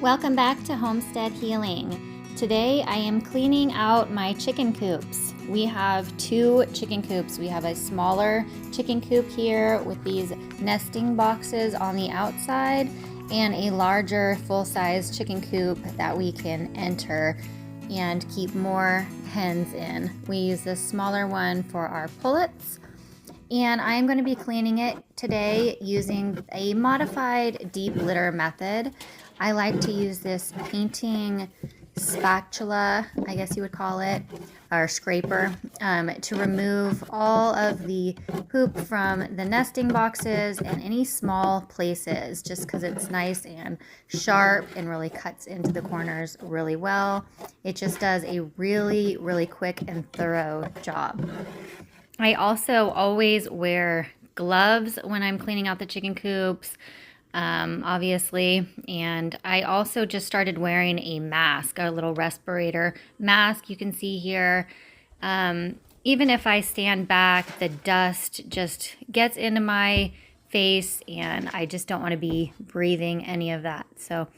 Welcome back to Homestead Healing. Today I am cleaning out my chicken coops. We have two chicken coops. We have a smaller chicken coop here with these nesting boxes on the outside and a larger full-size chicken coop that we can enter and keep more hens in. We use this smaller one for our pullets. And I'm going to be cleaning it today using a modified deep litter method. I like to use this painting spatula, I guess you would call it, or scraper, to remove all of the poop from the nesting boxes and any small places, just because it's nice and sharp and really cuts into the corners really well. It just does a really, really quick and thorough job. I also always wear gloves when I'm cleaning out the chicken coops, obviously, and I also just started wearing a mask, a little respirator mask you can see here. Even if I stand back, the dust just gets into my face and I just don't want to be breathing any of that. So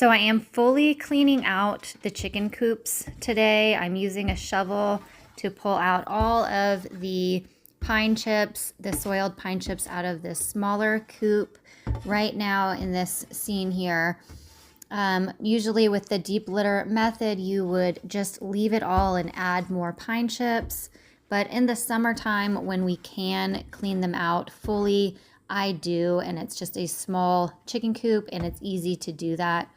I am fully cleaning out the chicken coops today. I'm using a shovel to pull out all of the pine chips, the soiled pine chips out of this smaller coop right now in this scene here. Usually with the deep litter method, you would just leave it all and add more pine chips. But in the summertime, when we can clean them out fully, I do, and it's just a small chicken coop and it's easy to do that.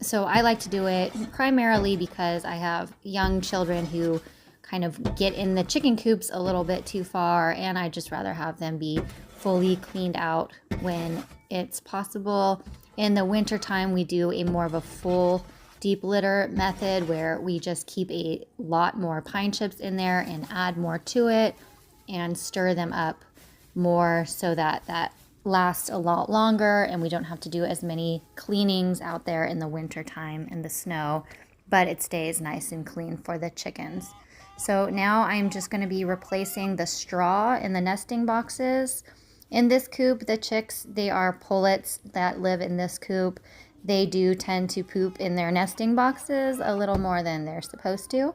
So I like to do it primarily because I have young children who kind of get in the chicken coops a little bit too far, and I just rather have them be fully cleaned out when it's possible. In the winter time, we do a more of a full deep litter method where we just keep a lot more pine chips in there and add more to it and stir them up more so that that lasts a lot longer and we don't have to do as many cleanings out there in the winter time in the snow, but it stays nice and clean for the chickens. So now I'm just going to be replacing the straw in the nesting boxes. In this coop, the chicks, they are pullets that live in this coop. They do tend to poop in their nesting boxes a little more than they're supposed to.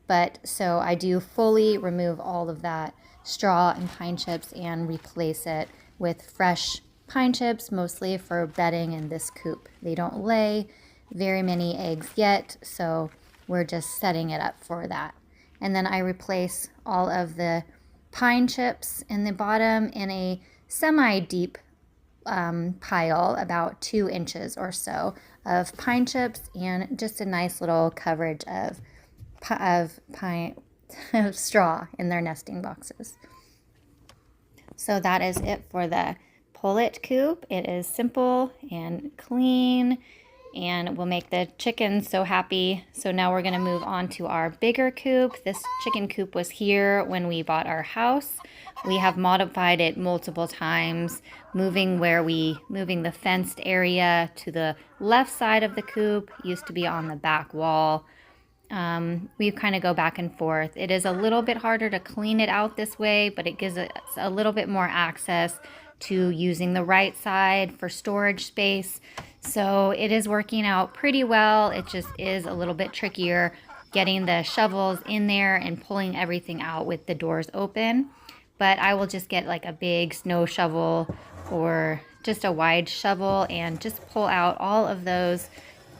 But so I do fully remove all of that straw and pine chips and replace it with fresh pine chips, mostly for bedding in this coop. They don't lay very many eggs yet, so we're just setting it up for that. And then I replace all of the pine chips in the bottom in a semi-deep pile, about 2 inches or so of pine chips, and just a nice little coverage of pine of straw in their nesting boxes. So that is it for the pullet coop. It is simple and clean and will make the chickens so happy. So now we're going to move on to our bigger coop. This chicken coop was here when we bought our house. We have modified it multiple times, moving the fenced area to the left side of the coop. It used to be on the back wall. We kind of go back and forth. It is a little bit harder to clean it out this way, but it gives us a little bit more access to using the right side for storage space. So it is working out pretty well. It just is a little bit trickier getting the shovels in there and pulling everything out with the doors open. But I will just get like a big snow shovel or just a wide shovel and just pull out all of those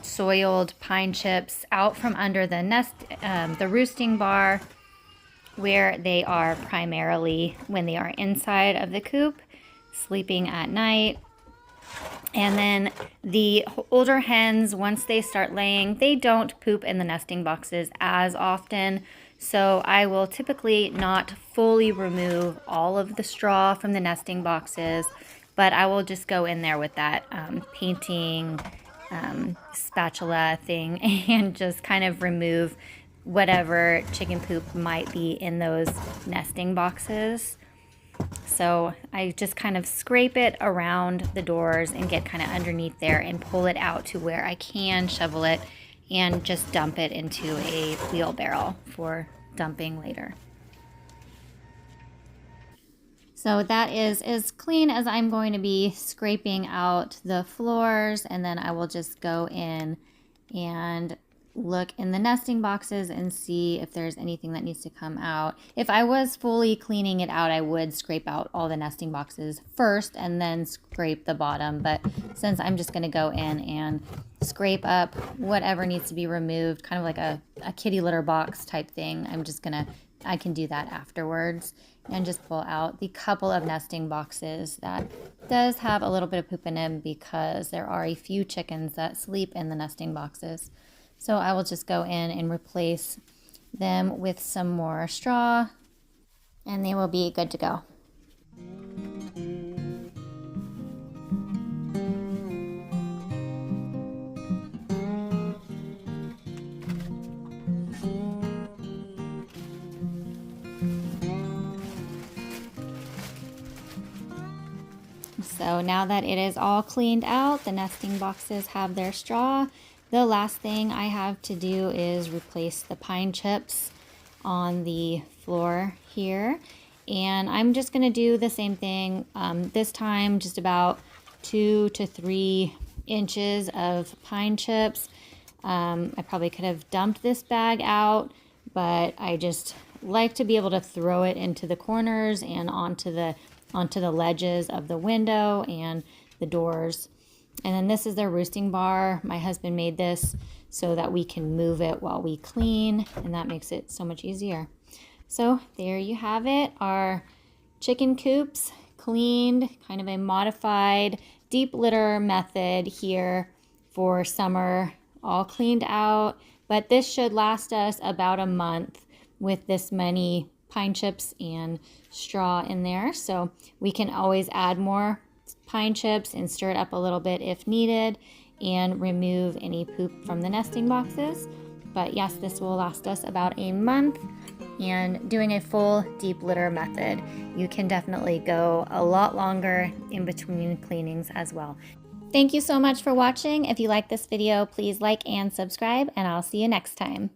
soiled pine chips out from under the nest, the roosting bar, where they are primarily when they are inside of the coop, sleeping at night. And then the older hens, once they start laying, they don't poop in the nesting boxes as often. So I will typically not fully remove all of the straw from the nesting boxes, but I will just go in there with that painting spatula thing and just kind of remove whatever chicken poop might be in those nesting boxes. So I just kind of scrape it around the doors and get kind of underneath there and pull it out to where I can shovel it and just dump it into a wheelbarrow for dumping later. So that is as clean as I'm going to be scraping out the floors, and then I will just go in and look in the nesting boxes and see if there's anything that needs to come out. If I was fully cleaning it out, I would scrape out all the nesting boxes first and then scrape the bottom. But since I'm just going to go in and scrape up whatever needs to be removed, kind of like a kitty litter box type thing, I can do that afterwards and just pull out the couple of nesting boxes that does have a little bit of poop in them because there are a few chickens that sleep in the nesting boxes. So I will just go in and replace them with some more straw and they will be good to go. So now that it is all cleaned out, the nesting boxes have their straw. The last thing I have to do is replace the pine chips on the floor here. And I'm just going to do the same thing this time, just about 2 to 3 inches of pine chips. I probably could have dumped this bag out, but I just like to be able to throw it into the corners and onto the ledges of the window and the doors. And then this is their roosting bar. My husband made this so that we can move it while we clean, and that makes it so much easier. So there you have it, our chicken coops cleaned, kind of a modified deep litter method here for summer, all cleaned out. But this should last us about a month with this many pine chips and straw in there. So we can always add more pine chips and stir it up a little bit if needed and remove any poop from the nesting boxes. But yes, this will last us about a month. And doing a full deep litter method, you can definitely go a lot longer in between cleanings as well. Thank you so much for watching. If you like this video, please like and subscribe, and I'll see you next time.